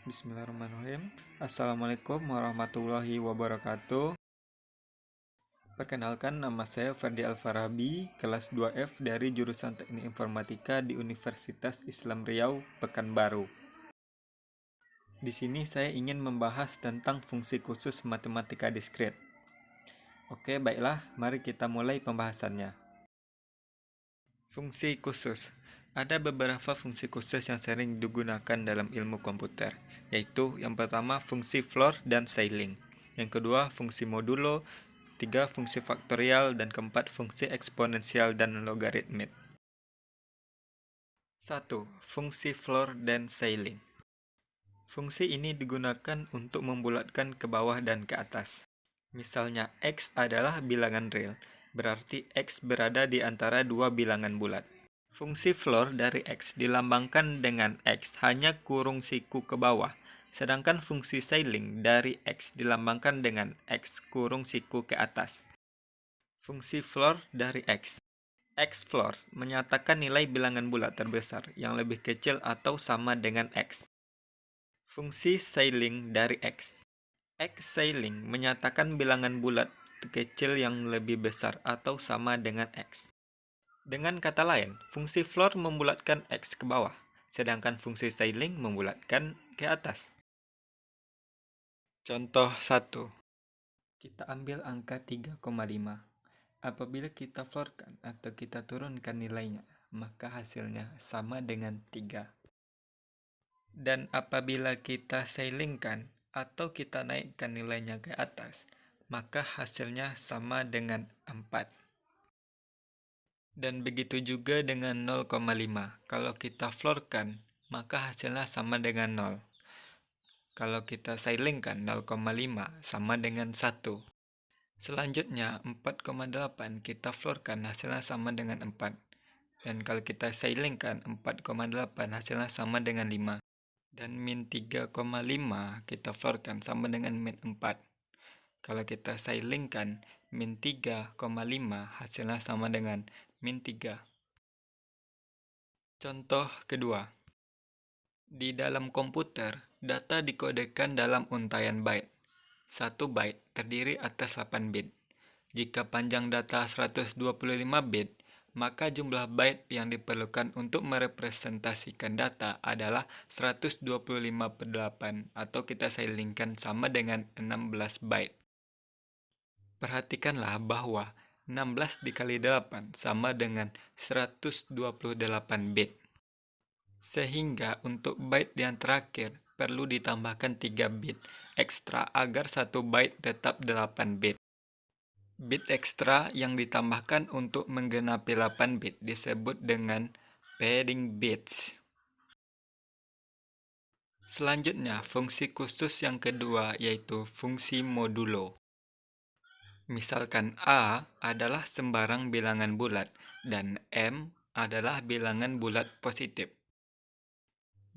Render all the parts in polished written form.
Bismillahirrahmanirrahim. Assalamualaikum warahmatullahi wabarakatuh. Perkenalkan, nama saya Ferdi Alfarabi, kelas 2F dari jurusan Teknik Informatika di Universitas Islam Riau, Pekanbaru. Di sini saya ingin membahas tentang fungsi khusus matematika diskrit. Oke, baiklah, mari kita mulai pembahasannya. Fungsi khusus. Ada beberapa fungsi khusus yang sering digunakan dalam ilmu komputer, yaitu yang pertama fungsi floor dan ceiling, yang kedua fungsi modulo, tiga fungsi faktorial, dan keempat fungsi eksponensial dan logaritmik. 1. Fungsi floor dan ceiling. Fungsi ini digunakan untuk membulatkan ke bawah dan ke atas. Misalnya, X adalah bilangan real, berarti X berada di antara dua bilangan bulat. Fungsi floor dari X dilambangkan dengan X hanya kurung siku ke bawah, sedangkan fungsi ceiling dari X dilambangkan dengan X kurung siku ke atas. Fungsi floor dari X. X floor menyatakan nilai bilangan bulat terbesar yang lebih kecil atau sama dengan X. Fungsi ceiling dari X. X ceiling menyatakan bilangan bulat kecil yang lebih besar atau sama dengan X. Dengan kata lain, fungsi floor membulatkan X ke bawah, sedangkan fungsi ceiling membulatkan ke atas. Contoh 1. Kita ambil angka 3,5. Apabila kita floorkan atau kita turunkan nilainya, maka hasilnya sama dengan 3. Dan apabila kita ceilingkan atau kita naikkan nilainya ke atas, maka hasilnya sama dengan 4. Dan begitu juga dengan 0,5. Kalau kita floorkan, maka hasilnya sama dengan 0. Kalau kita ceilingkan 0,5 sama dengan 1. Selanjutnya 4,8 kita floorkan, hasilnya sama dengan 4. Dan kalau kita ceilingkan 4,8 hasilnya sama dengan 5. Dan min 3,5 kita floorkan sama dengan min 4. Kalau kita ceilingkan min 3,5 hasilnya sama dengan min 3. Contoh kedua. Di dalam komputer, data dikodekan dalam untaian byte. 1 byte terdiri atas 8 bit. Jika panjang data 125 bit, maka jumlah byte yang diperlukan untuk merepresentasikan data adalah 125/8 atau kita ceilingkan sama dengan 16 byte. Perhatikanlah bahwa 16 dikali 8 sama dengan 128 bit. Sehingga untuk byte yang terakhir perlu ditambahkan 3 bit ekstra agar 1 byte tetap 8 bit. Bit ekstra yang ditambahkan untuk menggenapi 8 bit disebut dengan padding bits. Selanjutnya, fungsi khusus yang kedua yaitu fungsi modulo. Misalkan A adalah sembarang bilangan bulat dan M adalah bilangan bulat positif.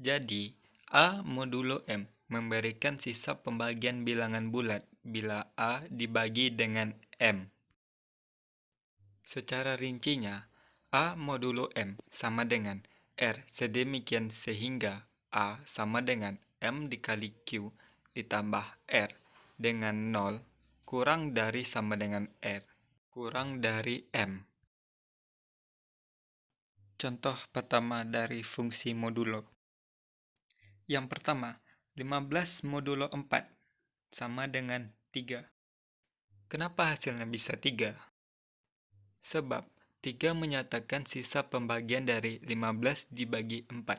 Jadi, A modulo M memberikan sisa pembagian bilangan bulat bila A dibagi dengan M. Secara rincinya, A modulo M sama dengan R sedemikian sehingga A sama dengan M dikali Q ditambah R dengan 0 kurang dari sama dengan R kurang dari M. Contoh pertama dari fungsi modulo. Yang pertama, 15 modulo 4 sama dengan 3. Kenapa hasilnya bisa 3? Sebab 3 menyatakan sisa pembagian dari 15 dibagi 4.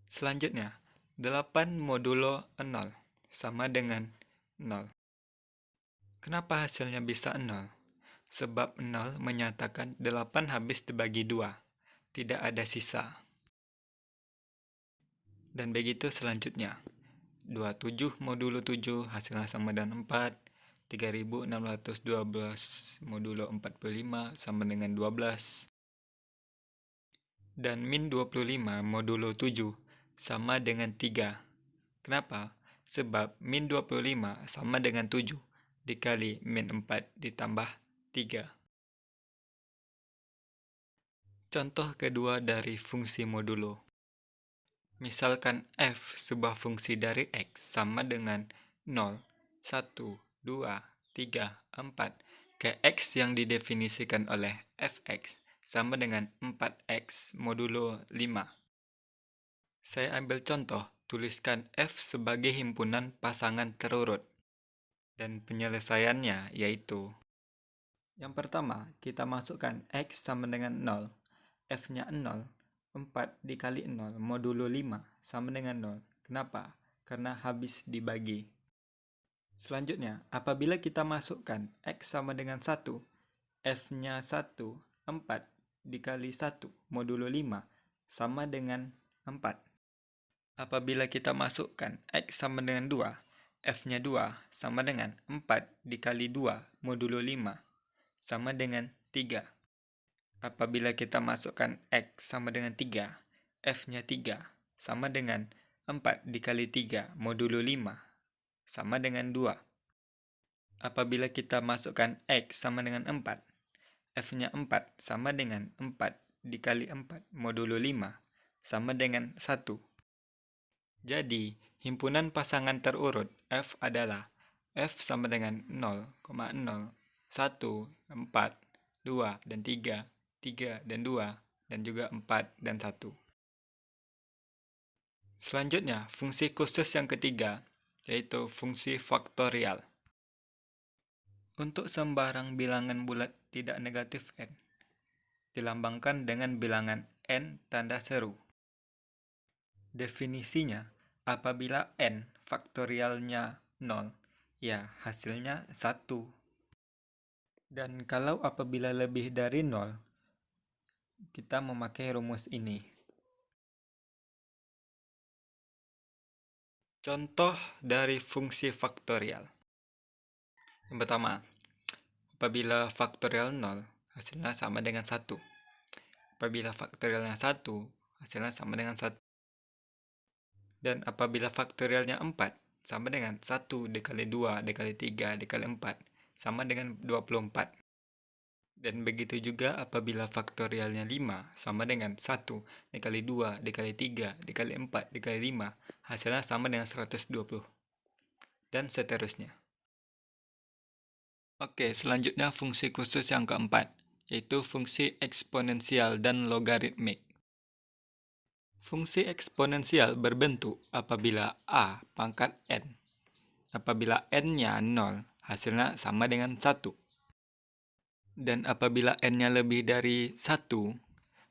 Selanjutnya, 8 modulo 0 sama dengan 0. Kenapa hasilnya bisa 0? Sebab 0 menyatakan 8 habis dibagi 2. Tidak ada sisa. Dan begitu selanjutnya. 27 modulo 7 hasilnya sama dengan 4. 3612 modulo 45 sama dengan 12. Dan min 25 modulo 7 sama dengan 3. Kenapa? Sebab min 25 sama dengan 7 dikali min 4 ditambah 3. Contoh kedua dari fungsi modulo. Misalkan f sebuah fungsi dari x sama dengan 0, 1, 2, 3, 4, ke x yang didefinisikan oleh fx sama dengan 4x modulo 5. Saya ambil contoh, tuliskan f sebagai himpunan pasangan terurut. Dan penyelesaiannya yaitu yang pertama, kita masukkan x sama dengan 0. F-nya 0, 4 dikali 0 modulo 5 sama dengan 0. Kenapa? Karena habis dibagi. Selanjutnya, apabila kita masukkan x sama dengan 1, F-nya 1, 4 dikali 1 modulo 5 sama dengan 4. Apabila kita masukkan x sama dengan 2, F-nya 2 sama dengan 4 dikali 2 modulo 5 sama dengan 3. Apabila kita masukkan x sama dengan 3, F-nya 3 sama dengan 4 dikali 3 modulo 5 sama dengan 2. Apabila kita masukkan x sama dengan 4, F-nya 4 sama dengan 4 dikali 4 modulo 5 sama dengan 1. Jadi, himpunan pasangan terurut F adalah F sama dengan 0,0, 1, 4, 2, dan 3, 3 dan 2, dan juga 4 dan 1. Selanjutnya, fungsi khusus yang ketiga, yaitu fungsi faktorial. Untuk sembarang bilangan bulat tidak negatif n, dilambangkan dengan bilangan n tanda seru. Definisinya, apabila n faktorialnya 0, ya hasilnya 1. Dan kalau apabila lebih dari 0, kita memakai rumus ini. Contoh dari fungsi faktorial. Yang pertama, apabila faktorial 0, hasilnya sama dengan 1. Apabila faktorialnya 1, hasilnya sama dengan 1. Dan apabila faktorialnya 4, sama dengan 1 dikali 2, dikali 3, dikali 4, sama dengan 24. Dan begitu juga apabila faktorialnya 5, sama dengan 1 dikali 2, dikali 3, dikali 4, dikali 5, hasilnya sama dengan 120. Dan seterusnya. Oke, selanjutnya fungsi khusus yang keempat, yaitu fungsi eksponensial dan logaritmik. Fungsi eksponensial berbentuk apabila a pangkat n. Apabila n-nya 0, hasilnya sama dengan 1. Dan apabila n-nya lebih dari 1,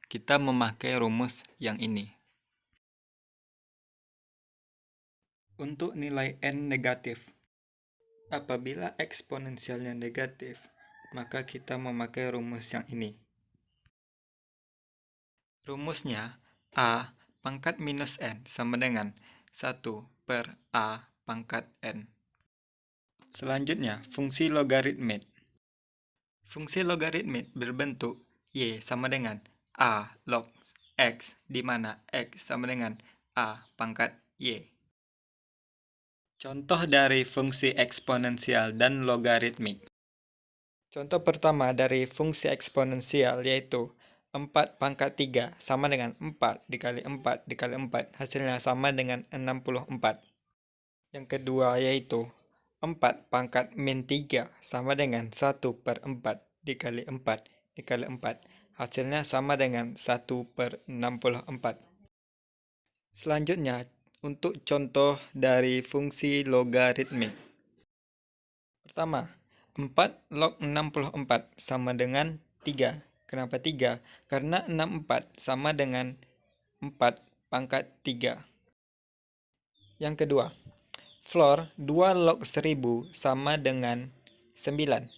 kita memakai rumus yang ini. Untuk nilai n negatif, apabila eksponensialnya negatif, maka kita memakai rumus yang ini. Rumusnya, a pangkat minus n sama dengan 1 per a pangkat n. Selanjutnya, fungsi logaritmik. Fungsi logaritmik berbentuk y sama dengan a log x, di mana x sama dengan a pangkat y. Contoh dari fungsi eksponensial dan logaritmik. Contoh pertama dari fungsi eksponensial yaitu 4 pangkat 3 sama dengan 4 dikali 4 dikali 4, hasilnya sama dengan 64. Yang kedua yaitu 4 pangkat min 3 sama dengan 1 per 4 dikali 4 dikali 4, hasilnya sama dengan 1 per 64. Selanjutnya, untuk contoh dari fungsi logaritmik. Pertama, 4 log 64 sama dengan 3. Kenapa 3? Karena 64 sama dengan 4 pangkat 3. Yang kedua, floor 2 log 1000 sama dengan 9.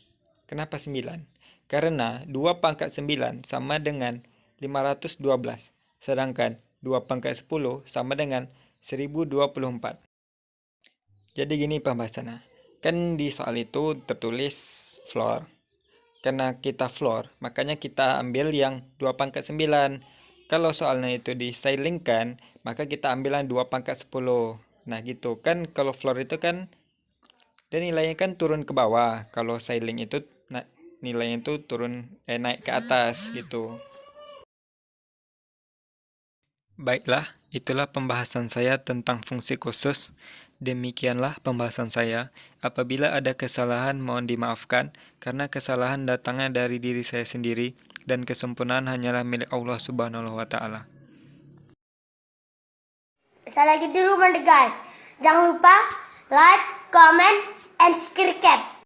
Kenapa 9? Karena 2 pangkat 9 sama dengan 512. Sedangkan 2 pangkat 10 sama dengan 1024. Jadi gini pembahasannya. Kan di soal itu tertulis floor. Karena kita floor, makanya kita ambil yang 2 pangkat 9. Kalau soalnya itu disailingkan, maka kita ambil yang 2 pangkat 10. Nah gitu kan, kalau floor itu kan dan nilainya kan turun ke bawah. Kalau sailing itu nilainya itu naik ke atas gitu. Baiklah, Itulah pembahasan saya tentang fungsi khusus. Demikianlah pembahasan saya. Apabila ada kesalahan, mohon dimaafkan, karena kesalahan datangnya dari diri saya sendiri, dan kesempurnaan hanyalah milik Allah Subhanahu wa Ta'ala. Saya lagi dulu, guys. Jangan lupa like, comment, and subscribe.